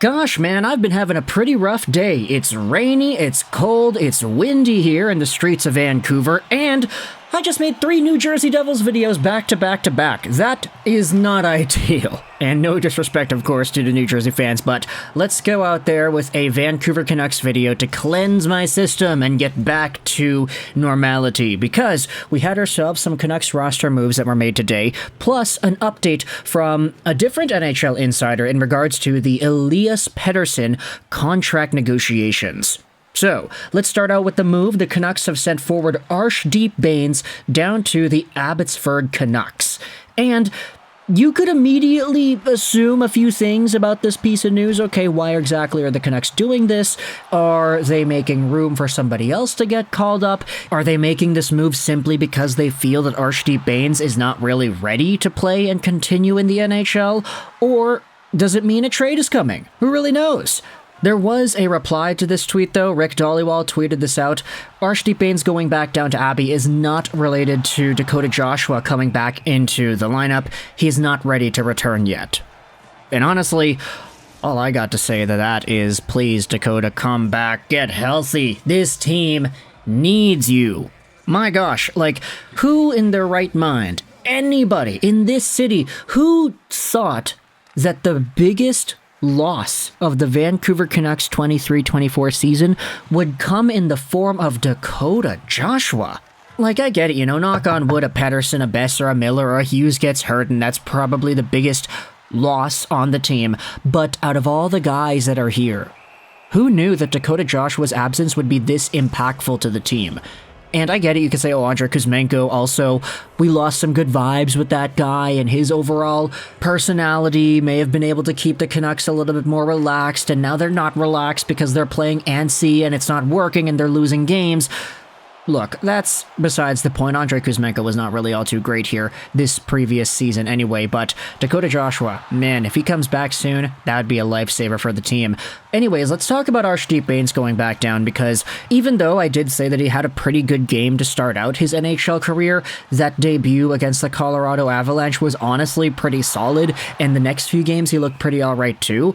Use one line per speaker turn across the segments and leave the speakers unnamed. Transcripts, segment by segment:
Gosh, man, I've been having a pretty rough day. It's rainy, it's cold, it's windy here in the streets of Vancouver, and I just made 3 New Jersey Devils videos back to back to back. That is not ideal. And no disrespect, of course, to the New Jersey fans, but let's go out there with a Vancouver Canucks video to cleanse my system and get back to normality, because we had ourselves some Canucks roster moves that were made today, plus an update from a different NHL insider in regards to the Elias Pettersson contract negotiations. So, let's start out with the move. The Canucks have sent forward Arshdeep Bains down to the Abbotsford Canucks. And you could immediately assume a few things about this piece of news. Okay, why exactly are the Canucks doing this? Are they making room for somebody else to get called up? Are they making this move simply because they feel that Arshdeep Bains is not really ready to play and continue in the NHL? Or does it mean a trade is coming? Who really knows? There was a reply to this tweet, though. Rick Dalibor tweeted this out. Arshdeep Bains going back down to Abbey is not related to Dakota Joshua coming back into the lineup. He's not ready to return yet. And honestly, all I got to say to that is, please, Dakota, come back, get healthy. This team needs you. My gosh, like, who in their right mind, anybody in this city, who thought that the biggest loss of the Vancouver Canucks 23-24 season would come in the form of Dakota Joshua? Like, I get it, you know, knock on wood, a Pettersson, a Besser, a Miller, or a Hughes gets hurt, and that's probably the biggest loss on the team. But out of all the guys that are here, who knew that Dakota Joshua's absence would be this impactful to the team? And I get it, you could say, oh, Andrei Kuzmenko also, we lost some good vibes with that guy, and his overall personality may have been able to keep the Canucks a little bit more relaxed, and now they're not relaxed because they're playing antsy and it's not working and they're losing games. Look, that's besides the point. Andrei Kuzmenko was not really all too great here this previous season anyway, but Dakota Joshua, man, if he comes back soon, that would be a lifesaver for the team. Anyways, let's talk about Arshdeep Bains going back down, because even though I did say that he had a pretty good game to start out his NHL career, that debut against the Colorado Avalanche was honestly pretty solid, and the next few games he looked pretty alright too.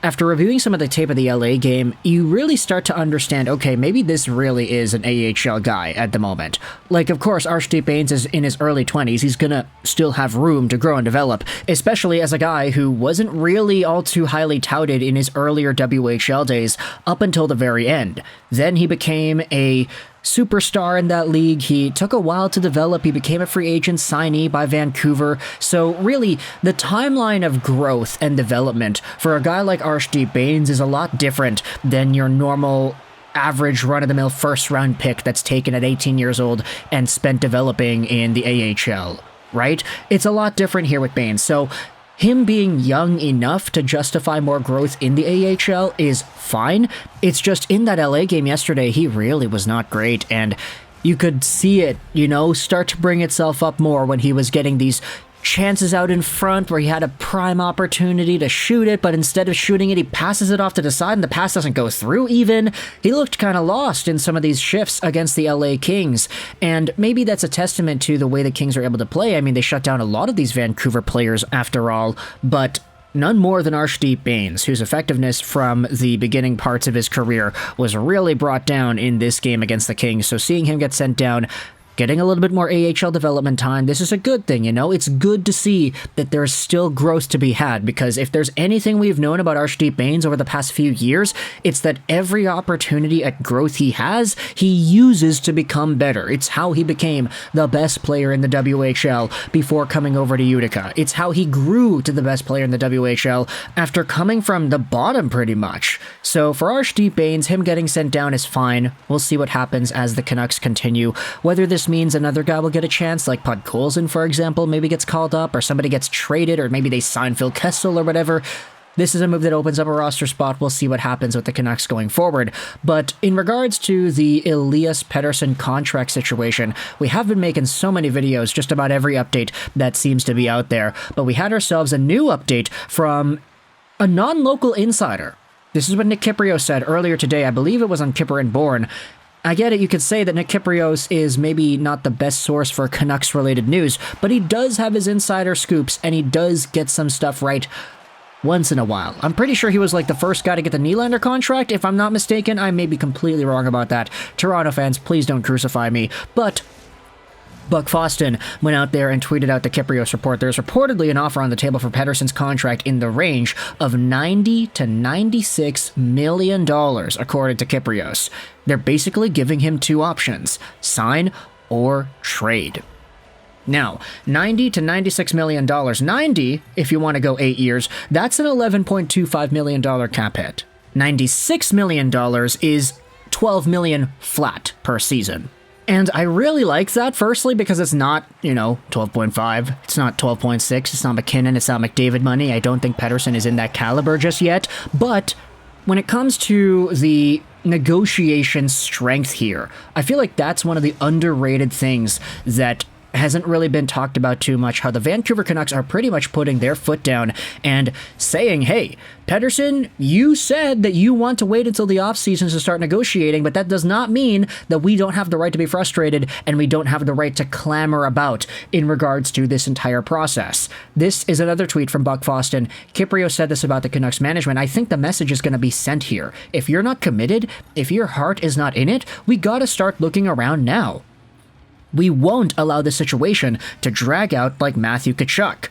After reviewing some of the tape of the LA game, you really start to understand, okay, maybe this really is an AHL guy at the moment. Like, of course, Arshdeep Bains is in his early 20s. He's gonna still have room to grow and develop, especially as a guy who wasn't really all too highly touted in his earlier WHL days up until the very end. Then he became a superstar in that league. He took a while to develop. He became a free agent signee by Vancouver. So really, the timeline of growth and development for a guy like Arshdeep Bains is a lot different than your normal average run-of-the-mill first-round pick that's taken at 18 years old and spent developing in the AHL, right? It's a lot different here with Bains. So him being young enough to justify more growth in the AHL is fine. It's just in that LA game yesterday, he really was not great, and you could see it, you know, start to bring itself up more when he was getting these chances out in front where he had a prime opportunity to shoot it, but instead of shooting it, he passes it off to the side and the pass doesn't go through even. He looked kind of lost in some of these shifts against the LA Kings, and maybe that's a testament to the way the Kings are able to play. I mean, they shut down a lot of these Vancouver players after all, but none more than Arshdeep Bains, whose effectiveness from the beginning parts of his career was really brought down in this game against the Kings. So seeing him get sent down, getting a little bit more AHL development time, this is a good thing, you know? It's good to see that there's still growth to be had, because if there's anything we've known about Arshdeep Bains over the past few years, it's that every opportunity at growth he has, he uses to become better. It's how he became the best player in the WHL before coming over to Utica. It's how he grew to the best player in the WHL after coming from the bottom pretty much. So for Arshdeep Bains, him getting sent down is fine. We'll see what happens as the Canucks continue. Whether this means another guy will get a chance, like Podkolzin, for example, maybe gets called up, or somebody gets traded, or maybe they sign Phil Kessel or whatever. This is a move that opens up a roster spot. We'll see what happens with the Canucks going forward. But in regards to the Elias Pettersson contract situation, we have been making so many videos, just about every update that seems to be out there. But we had ourselves a new update from a non-local insider. This is what Nick Kypreos said earlier today. I believe it was on Kipper and Bourne. I get it, you could say that Nick Kypreos is maybe not the best source for Canucks-related news, but he does have his insider scoops, and he does get some stuff right Once in a while. I'm pretty sure he was like the first guy to get the Nylander contract, if I'm not mistaken. I may be completely wrong about that. Toronto fans, please don't crucify me. But Buck Foston went out there and tweeted out the Kyprios report. There's reportedly an offer on the table for Pettersson's contract in the range of $90 to $96 million, according to Kyprios. They're basically giving him two options: sign or trade. Now, $90 to $96 million. 90, if you want to go 8 years, that's an $11.25 million cap hit. $96 million is $12 million flat per season. And I really like that, firstly, because it's not, 12.5. It's not 12.6. It's not McKinnon. It's not McDavid money. I don't think Pettersson is in that caliber just yet. But when it comes to the negotiation strength here, I feel like that's one of the underrated things that hasn't really been talked about too much, how the Vancouver Canucks are pretty much putting their foot down and saying, hey, Pettersson, you said that you want to wait until the offseason to start negotiating, but that does not mean that we don't have the right to be frustrated and we don't have the right to clamor about in regards to this entire process. This is another tweet from Buck Foston. Kyprios said this about the Canucks management. I think the message is going to be sent here. If you're not committed, if your heart is not in it, we got to start looking around now. We won't allow the situation to drag out like Matthew Tkachuk.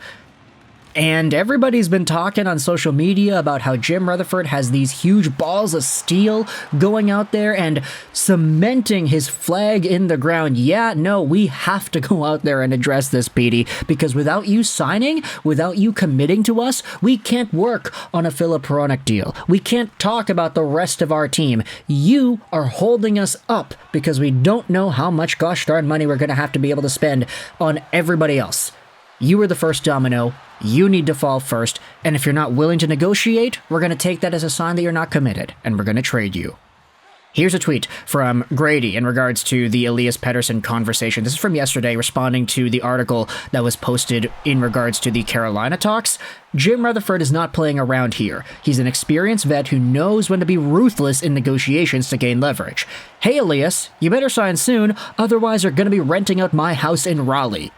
And everybody's been talking on social media about how Jim Rutherford has these huge balls of steel going out there and cementing his flag in the ground. Yeah, no, we have to go out there and address this, Petey, because without you signing, without you committing to us, we can't work on a Filip Hronek deal. We can't talk about the rest of our team. You are holding us up because we don't know how much gosh darn money we're going to have to be able to spend on everybody else. You were the first domino. You need to fall first, and if you're not willing to negotiate, we're going to take that as a sign that you're not committed, and we're going to trade you. Here's a tweet from Grady in regards to the Elias Pettersson conversation. This is from yesterday, responding to the article that was posted in regards to the Carolina talks. Jim Rutherford is not playing around here. He's an experienced vet who knows when to be ruthless in negotiations to gain leverage. Hey, Elias, you better sign soon, otherwise you're going to be renting out my house in Raleigh.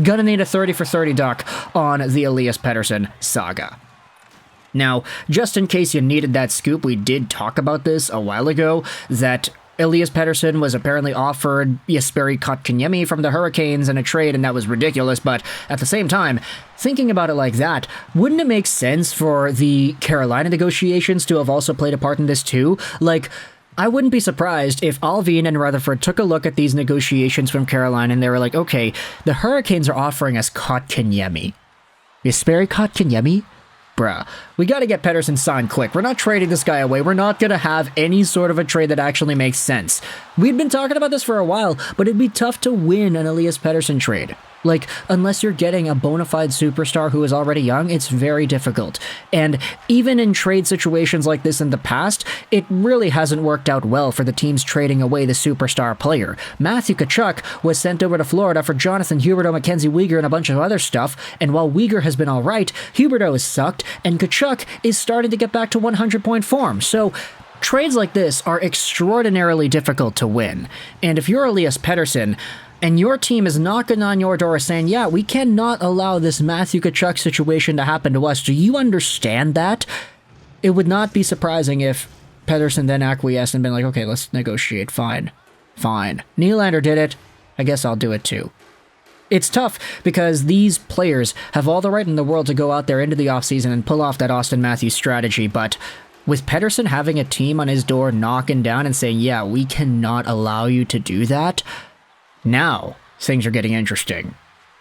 Gonna need a 30 for 30 doc on the Elias Pettersson saga. Now, just in case you needed that scoop, we did talk about this a while ago, that Elias Pettersson was apparently offered Jesperi Kotkaniemi from the Hurricanes in a trade, and that was ridiculous, but at the same time, thinking about it like that, wouldn't it make sense for the Carolina negotiations to have also played a part in this too? Like, I wouldn't be surprised if Alvin and Rutherford took a look at these negotiations from Carolina and they were like, okay, the Hurricanes are offering us Kotkaniemi. Jesperi Kotkaniemi? Bruh, we gotta get Pettersson signed quick. We're not trading this guy away. We're not gonna have any sort of a trade that actually makes sense. We've been talking about this for a while, but it'd be tough to win an Elias Pettersson trade. Like, unless you're getting a bona fide superstar who is already young, it's very difficult. And even in trade situations like this in the past, it really hasn't worked out well for the teams trading away the superstar player. Matthew Tkachuk was sent over to Florida for Jonathan Huberdeau, Mackenzie Weegar, and a bunch of other stuff, and while Weegar has been alright, Huberdeau has sucked, and Tkachuk is starting to get back to 100-point form. So, trades like this are extraordinarily difficult to win. And if you're Elias Pettersson, and your team is knocking on your door saying, yeah, we cannot allow this Matthew Tkachuk situation to happen to us. Do you understand that? It would not be surprising if Pettersson then acquiesced and been like, okay, let's negotiate. Fine. Nylander did it. I guess I'll do it too. It's tough because these players have all the right in the world to go out there into the offseason and pull off that Austin Matthews strategy, but with Pettersson having a team on his door knocking down and saying, yeah, we cannot allow you to do that, now, things are getting interesting.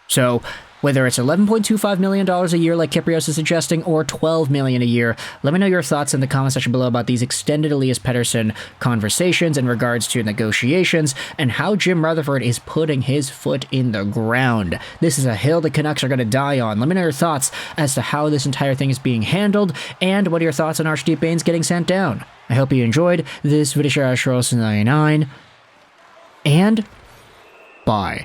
So, whether it's $11.25 million a year like Kyprios is suggesting, or $12 million a year, let me know your thoughts in the comment section below about these extended Elias Pettersson conversations in regards to negotiations, and how Jim Rutherford is putting his foot in the ground. This is a hill the Canucks are going to die on. Let me know your thoughts as to how this entire thing is being handled, and what are your thoughts on Arshdeep Bains getting sent down. I hope you enjoyed this video. 99, and bye.